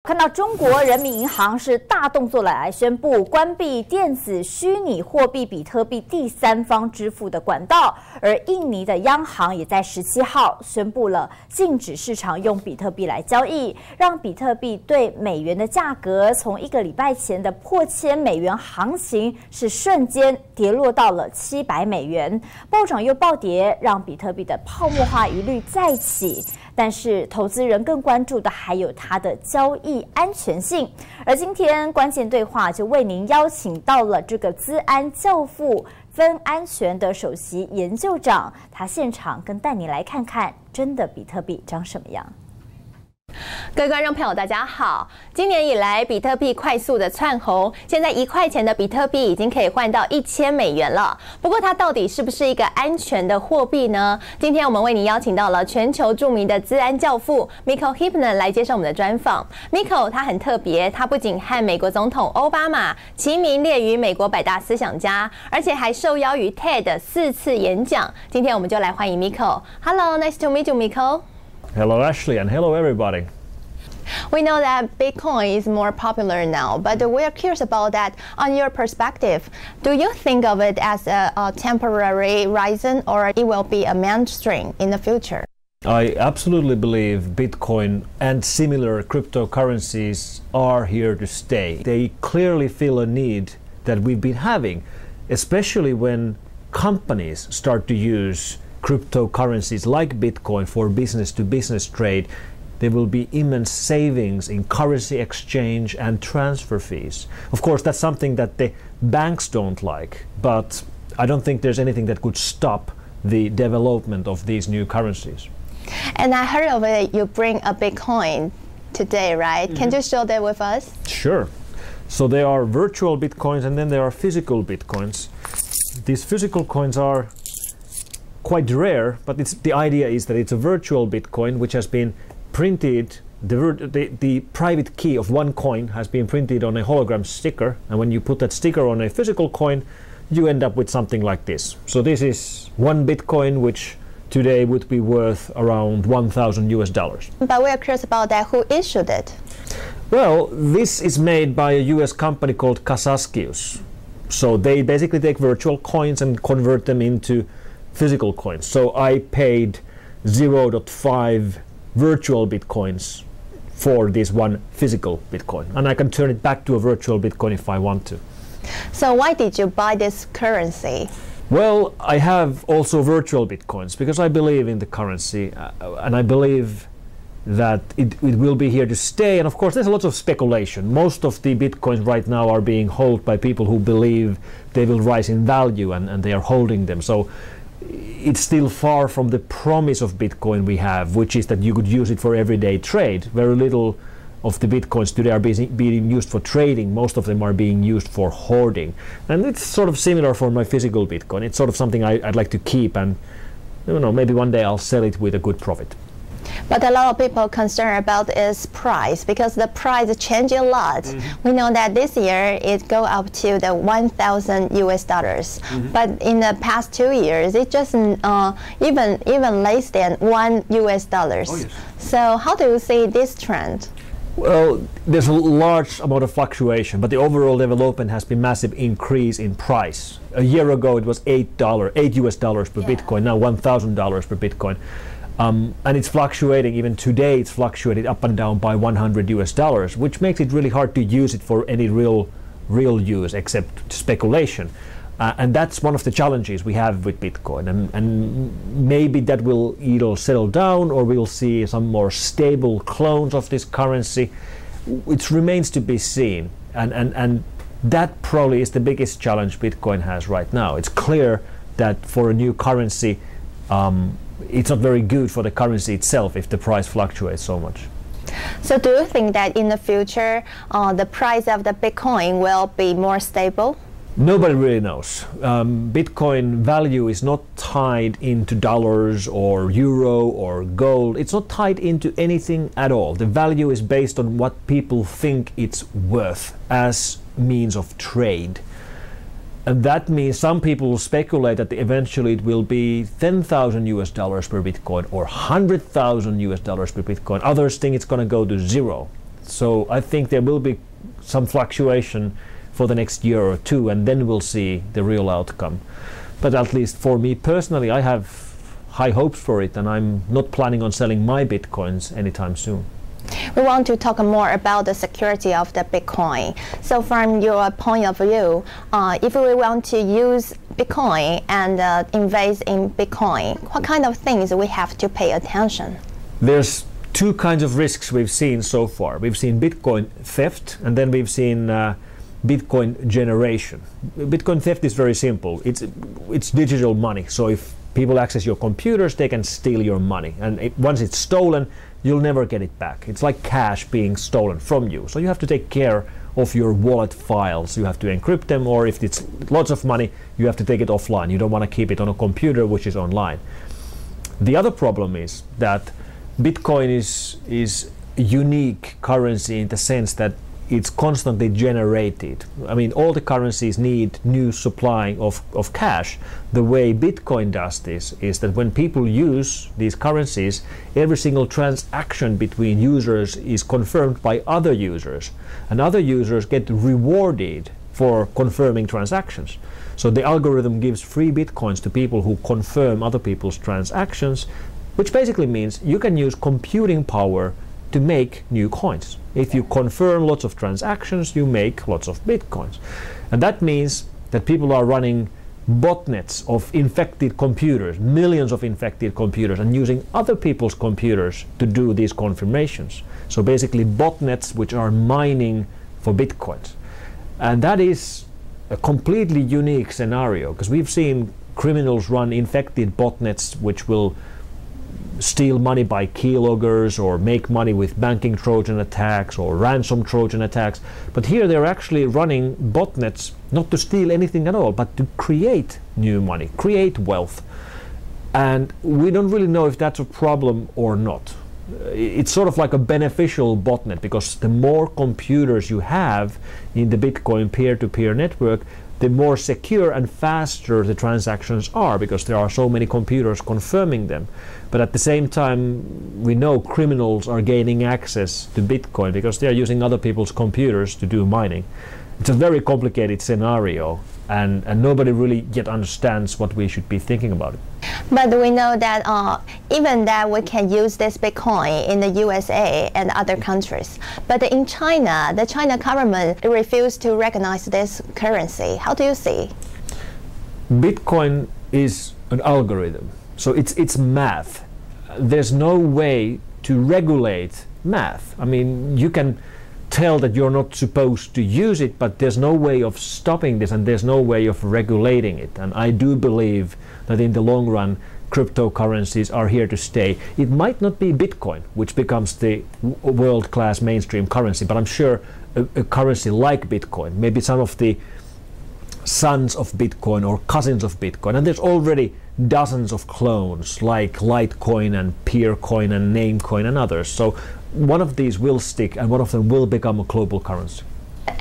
看到中国人民银行是大动作来宣布关闭电子虚拟货币比特币第三方支付的管道，而印尼的央行也在17号宣布了禁止市场用比特币来交易，让比特币对美元的价格从1个礼拜前的破千美元行情是瞬间跌落到了700美元，暴涨又暴跌，让比特币的泡沫化疑虑再起。但是投资人更关注的还有它的交易安全性，而今天关键对话就为您邀请到了这个资安教父芬安全的首席研究长，他现场跟带你来看看真的比特币长什么样。各位观众朋友，大家好！今年以来，比特币快速的窜红，现在1块钱的比特币已经可以换到1000美元了。不过，它到底是不是一个安全的货币呢？今天我们为您邀请到了全球著名的资安教父 Mikko 来接受我们的专访。Mikko 他很特别，他不仅和美国总统奥巴马齐名列于美国100大思想家，而且还受邀于 TED 4次演讲。今天我们就来欢迎 Mikko。Hello, nice to meet you, Mikko. Hello, Ashley, and hello, everybody. We know that Bitcoin is more popular now, but we are curious about that. On your perspective, do you think of it as a temporary rise, or it will be a mainstream in the future? I absolutely believe Bitcoin and similar cryptocurrencies are here to stay. They clearly feel a need that we've been having, especially when companies start to use cryptocurrencies like Bitcoin for business-to-business trade. There will be immense savings in currency exchange and transfer fees. Of course, that's something that the banks don't like, but I don't think there's anything that could stop the development of these new currencies. And I heard of it, you bring a Bitcoin today, right? Mm-hmm. Can you show that with us? Sure. So there are virtual Bitcoins and then there are physical Bitcoins. These physical coins are quite rare, but the idea is that it's a virtual Bitcoin which has been printed, the private key of one coin has been printed on a hologram sticker, and when you put that sticker on a physical coin, you end up with something like this. So this is one Bitcoin, which today would be worth around $1,000. But we are curious about that. Who issued it? Well, this is made by a US company called Kazaskius. So they basically take virtual coins and convert them into physical coins. So I paid 0.5 virtual Bitcoins for this one physical Bitcoin, and I can turn it back to a virtual Bitcoin if I want to. So why did you buy this currency? Well, I have also virtual Bitcoins because I believe in the currency, and I believe that it will be here to stay. And of course, there's a lot of speculation. Most of the Bitcoins right now are being held by people who believe they will rise in value, and they are holding them. So it's still far from the promise of Bitcoin we have, which is that you could use it for everyday trade. Very little of the Bitcoins today are being used for trading. Most of them are being used for hoarding. And it's sort of similar for my physical Bitcoin. It's sort of something I'd like to keep, and maybe one day I'll sell it with a good profit. But a lot of people are concerned about its price because the price changes a lot. Mm-hmm. We know that this year it go up to the $1,000 US. Mm-hmm. But in the past 2 years, it just even less than $1 US. Oh, yes. So how do you see this trend? Well, there's a large amount of fluctuation, but the overall development has been massive increase in price. A year ago, it was $8 US per Bitcoin. Now $1,000 per Bitcoin. And it's fluctuating. Even today, it's fluctuated up and down by $100 US, which makes it really hard to use it for any real use except speculation. And that's one of the challenges we have with Bitcoin. And maybe that will either settle down, or we'll see some more stable clones of this currency. It remains to be seen. And that probably is the biggest challenge Bitcoin has right now. It's clear that for a new currency, it's not very good for the currency itself if the price fluctuates so much. So do you think that in the future the price of the Bitcoin will be more stable? Nobody really knows. Bitcoin value is not tied into dollars or euro or gold. It's not tied into anything at all. The value is based on what people think it's worth as means of trade. And that means some people speculate that eventually it will be $10,000 US per Bitcoin or $100,000 US per Bitcoin. Others think it's going to go to zero. So I think there will be some fluctuation for the next year or two, and then we'll see the real outcome. But at least for me personally, I have high hopes for it, and I'm not planning on selling my Bitcoins anytime soon. We want to talk more about the security of the Bitcoin. So from your point of view, if we want to use Bitcoin and invest in Bitcoin, what kind of things we have to pay attention? There's two kinds of risks we've seen so far. We've seen Bitcoin theft, and then we've seen Bitcoin generation. Bitcoin theft is very simple. It's digital money. So if people access your computers, they can steal your money. And once it's stolen, you'll never get it back. It's like cash being stolen from you. So you have to take care of your wallet files. You have to encrypt them, or if it's lots of money, you have to take it offline. You don't want to keep it on a computer which is online. The other problem is that Bitcoin is a unique currency in the sense that it's constantly generated. I mean, all the currencies need new supply of cash. The way Bitcoin does this is that when people use these currencies, every single transaction between users is confirmed by other users, and other users get rewarded for confirming transactions. So the algorithm gives free Bitcoins to people who confirm other people's transactions, which basically means you can use computing power to make new coins. If you confirm lots of transactions, you make lots of Bitcoins. And that means that people are running botnets of infected computers, millions of infected computers, and using other people's computers to do these confirmations. So basically botnets which are mining for Bitcoins. And that is a completely unique scenario, because we've seen criminals run infected botnets which will steal money by keyloggers or make money with banking Trojan attacks or ransom Trojan attacks. But here they're actually running botnets not to steal anything at all, but to create new money, create wealth. And we don't really know if that's a problem or not. It's sort of like a beneficial botnet, because the more computers you have in the Bitcoin peer-to-peer network, the more secure and faster the transactions are, because there are so many computers confirming them. But at the same time, we know criminals are gaining access to Bitcoin because they are using other people's computers to do mining. It's a very complicated scenario, and nobody really yet understands what we should be thinking about it. But we know that even that we can use this Bitcoin in the USA and other countries. But in China, the China government refused to recognize this currency. How do you see? Bitcoin is an algorithm, so it's math. There's no way to regulate math. I mean, you can tell that you're not supposed to use it, but there's no way of stopping this, and there's no way of regulating it. And I do believe that in the long run, cryptocurrencies are here to stay. It might not be Bitcoin, which becomes the world-class mainstream currency, but I'm sure a currency like Bitcoin, maybe some of the sons of Bitcoin or cousins of Bitcoin, and there's already dozens of clones like Litecoin and Peercoin and Namecoin and others. So one of these will stick, and one of them will become a global currency.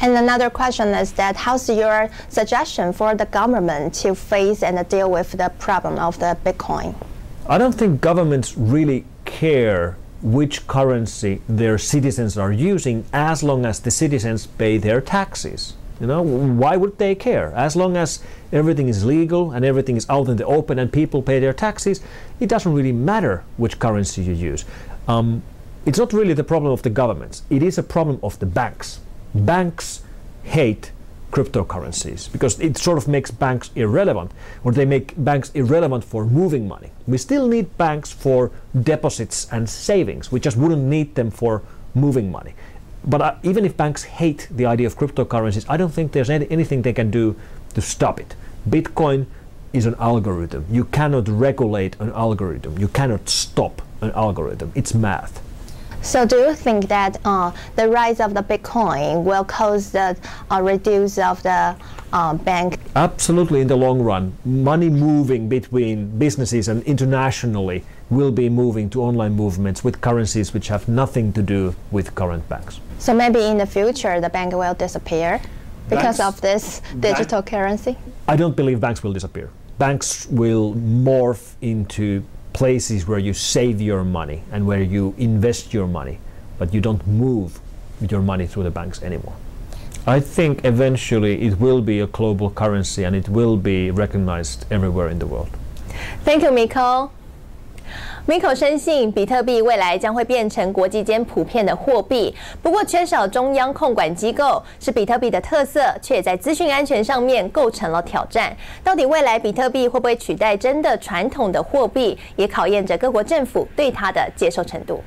And another question is that how's your suggestion for the government to face and deal with the problem of the Bitcoin? I don't think governments really care which currency their citizens are using, as long as the citizens pay their taxes. You know, why would they care? As long as everything is legal and everything is out in the open and people pay their taxes, it doesn't really matter which currency you use. It's not really the problem of the governments. It is a problem of the banks. Banks hate cryptocurrencies because it sort of makes banks irrelevant, or they make banks irrelevant for moving money. We still need banks for deposits and savings. We just wouldn't need them for moving money. But even if banks hate the idea of cryptocurrencies, I don't think there's anything they can do to stop it. Bitcoin is an algorithm. You cannot regulate an algorithm. You cannot stop an algorithm. It's math. So do you think that the rise of the Bitcoin will cause the reduce of the bank? Absolutely, in the long run. Money moving between businesses and internationally will be moving to online movements with currencies which have nothing to do with current banks. So maybe in the future the bank will disappear because of this digital currency? I don't believe banks will disappear. Banks will morph into places where you save your money and where you invest your money, but you don't move your money through the banks anymore. I think eventually it will be a global currency and it will be recognized everywhere in the world. Thank you, Mikko.Mikko 深信比特币未来将会变成国际间普遍的货币，不过缺少中央控管机构是比特币的特色，却也在资讯安全上面构成了挑战。到底未来比特币会不会取代真的传统的货币，也考验着各国政府对它的接受程度。